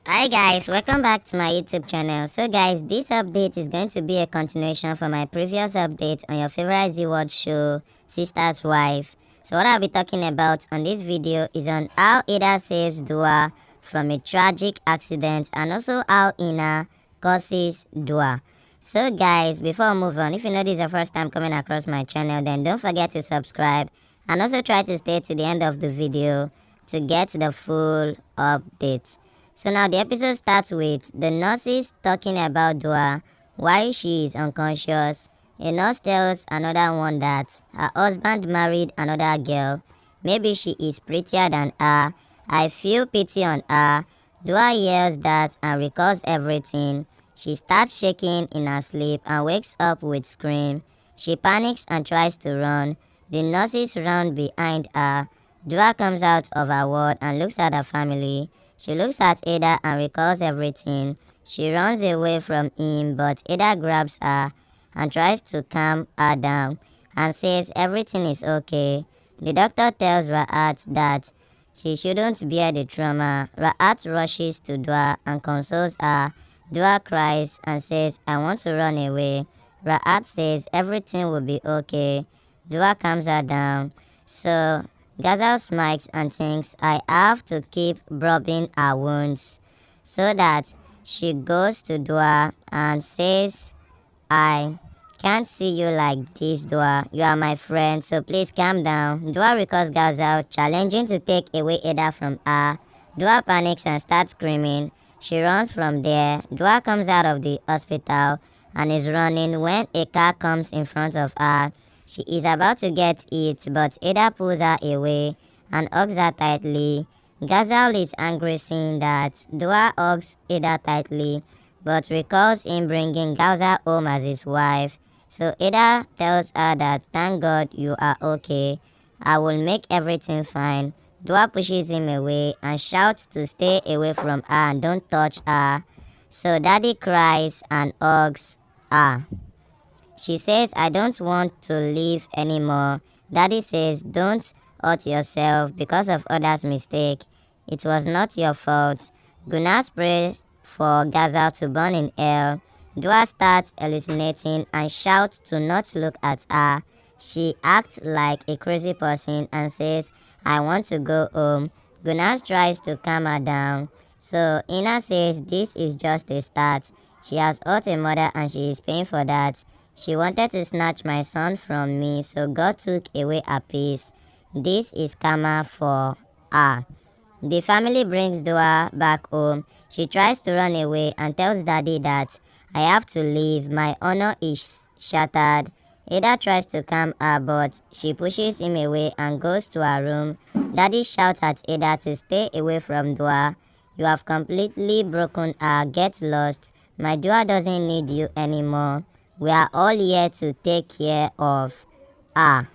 Hi guys, welcome back to my YouTube channel. So guys, this update is going to be a continuation from my previous update on your favorite Zee World show, Sister's Wife. So what I'll be talking about on this video is on how Haider saves Dua from a tragic accident and also how Hina causes Dua. So guys, before we move on, if you know this is your first time coming across my channel, then don't forget to subscribe and also try to stay to the end of the video to get the full update. So now the episode starts with the nurses talking about Dua while she is unconscious. A nurse tells another one that her husband married another girl. Maybe she is prettier than her. I feel pity on her. Dua hears that and recalls everything. She starts shaking in her sleep and wakes up with scream. She panics and tries to run. The nurses run behind her. Dua comes out of her ward and looks at her family. She looks at Haider and recalls everything. She runs away from him, but Haider grabs her and tries to calm her down and says everything is okay. The doctor tells Ra'at that she shouldn't bear the trauma. Ra'at rushes to Dua and consoles her. Dua cries and says, I want to run away. Ra'at says everything will be okay. Dua calms her down. So Ghazal smiles and thinks I have to keep rubbing her wounds. So that she goes to Dua and says, I can't see you like this, Dua. You are my friend, so please calm down. Dua recalls Ghazal challenging to take away Haider from her. Dua panics and starts screaming. She runs from there. Dua comes out of the hospital and is running when a car comes in front of her. She is about to get it, but Haider pulls her away and hugs her tightly. Ghazal is angry seeing that. Dua hugs Haider tightly, but recalls him bringing Ghazal home as his wife. So Haider tells her that thank God you are okay. I will make everything fine. Dua pushes him away and shouts to stay away from her and don't touch her. So Daddy cries and hugs her. She says, I don't want to live anymore. Daddy says, don't hurt yourself because of others' mistake. It was not your fault. Gunas pray for Ghazal to burn in hell. Dua starts hallucinating and shouts to not look at her. She acts like a crazy person and says, I want to go home. Gunas tries to calm her down. So Hina says this is just a start. She has hurt a mother and she is paying for that. She wanted to snatch my son from me, so God took away her peace. This is karma for her. The family brings Dua back home. She tries to run away and tells Daddy that I have to leave. My honor is shattered. Haider tries to calm her, but she pushes him away and goes to her room. Daddy shouts at Haider to stay away from Dua. You have completely broken her. Get lost. My Dua doesn't need you anymore. We are all here to take care of her.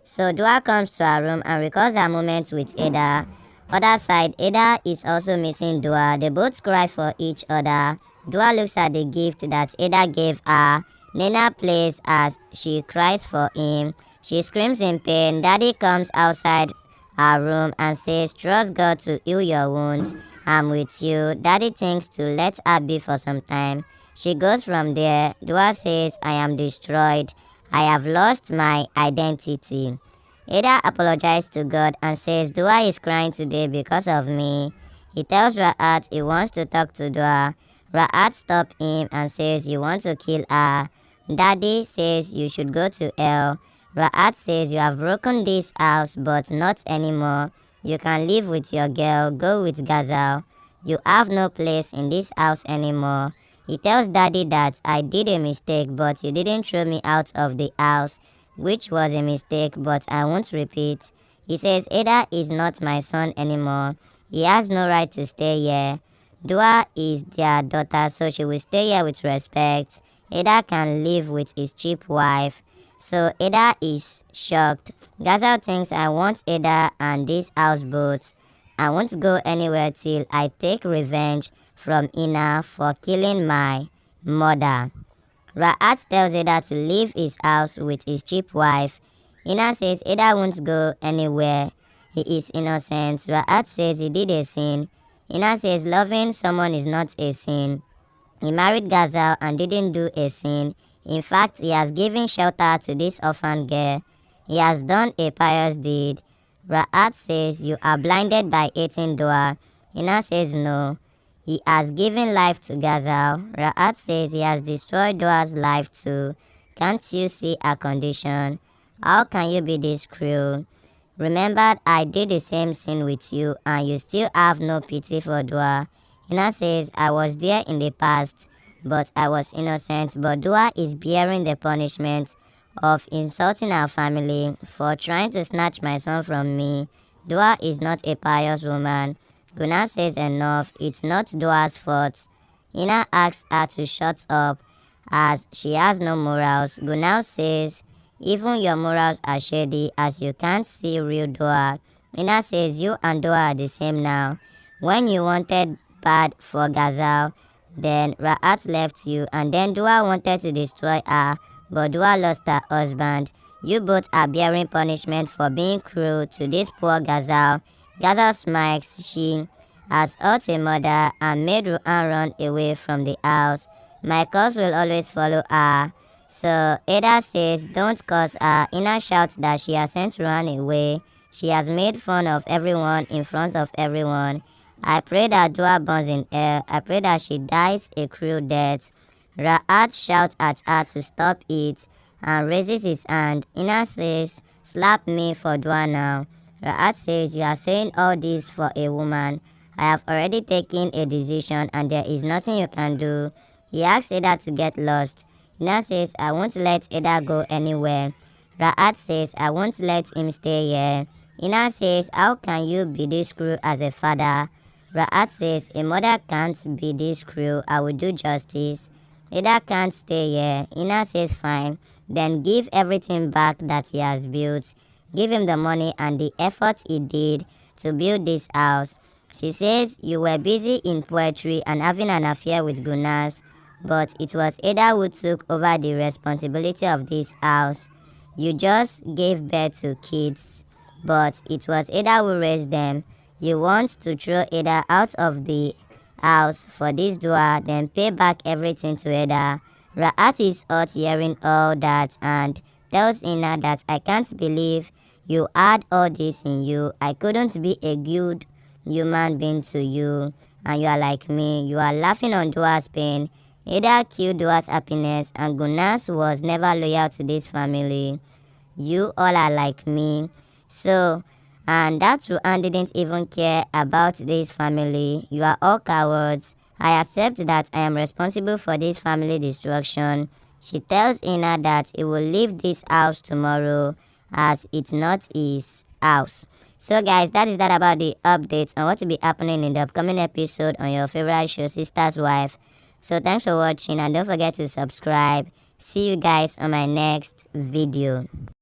So Dua comes to her room and recalls her moments with Haider. Other side, Haider is also missing Dua. They both cry for each other. Dua looks at the gift that Haider gave her. Nena plays as she cries for him. She screams in pain. Daddy comes outside her room and says, trust God to heal your wounds. I'm with you. Daddy thinks to let her be for some time. She goes from there. Dua says, I am destroyed. I have lost my identity. Haider apologizes to God and says Dua is crying today because of me. He tells Ra'at he wants to talk to Dua. Ra'at stops him and says you want to kill her. Daddy says you should go to hell. Ra'at says you have broken this house but not anymore. You can live with your girl. Go with Ghazal. You have no place in this house anymore. He tells Daddy that I did a mistake but you didn't throw me out of the house, which was a mistake but I won't repeat. He says Haider is not my son anymore. He has no right to stay here. Dua is their daughter, so she will stay here with respect. Haider can live with his cheap wife. So Haider is shocked. Ghazal thinks I want Haider and this houseboat. I won't go anywhere till I take revenge from Hina for killing my mother. Ra'at tells Haider to leave his house with his cheap wife. Hina says Haider won't go anywhere. He is innocent. Ra'at says he did a sin. Hina says loving someone is not a sin. He married Gazal and didn't do a sin. In fact, he has given shelter to this orphan girl. He has done a pious deed. Ra'at says you are blinded by eating dua. Hina says no. He has given life to Gazal. Ra'at says he has destroyed Dua's life too. Can't you see her condition? How can you be this cruel? Remember, I did the same sin with you and you still have no pity for Dua. Hina says, I was there in the past, but I was innocent. But Dua is bearing the punishment of insulting our family for trying to snatch my son from me. Dua is not a pious woman. Guna says enough, it's not Dua's fault. Hina asks her to shut up as she has no morals. Guna says, even your morals are shady as you can't see real Dua. Hina says you and Dua are the same now. When you wanted bad for Gazal, then Ra'at left you and then Dua wanted to destroy her, but Dua lost her husband. You both are bearing punishment for being cruel to this poor Gazal. Gazal smirks. She has hurt a mother and made Ru'an run away from the house. My curse will always follow her. So Haider says don't curse her. Hina shouts that she has sent Ru'an away. She has made fun of everyone in front of everyone. I pray that Dua burns in hell. I pray that she dies a cruel death. Ra'at shouts at her to stop it and raises his hand. Hina says, slap me for Dua now. Ra'at says, you are saying all this for a woman. I have already taken a decision and there is nothing you can do. He asks Haider to get lost. Hina says, I won't let Haider go anywhere. Ra'at says, I won't let him stay here. Hina says, how can you be this cruel as a father? Ra'at says, a mother can't be this cruel. I will do justice. Haider can't stay here. Hina says, fine. Then give everything back that he has built. Give him the money and the effort he did to build this house. She says, you were busy in poetry and having an affair with Gunas, but it was Haider who took over the responsibility of this house. You just gave birth to kids, but it was Haider who raised them. You want to throw Haider out of the house for this Dua, then pay back everything to Haider. Ra'at is hurt hearing all that and tells Hina that I can't believe you had all this in you. I couldn't be a good human being to you, and you are like me. You are laughing on Dua's pain. Haider killed Dua's happiness, and Gunas was never loyal to this family. You all are like me. So, and that's Ru'an didn't even care about this family. You are all cowards. I accept that I am responsible for this family destruction. She tells Hina that he will leave this house tomorrow as it's not his house. So guys, that is that about the updates on what will be happening in the upcoming episode on your favorite show, Sister's Wife. So thanks for watching and don't forget to subscribe. See you guys on my next video.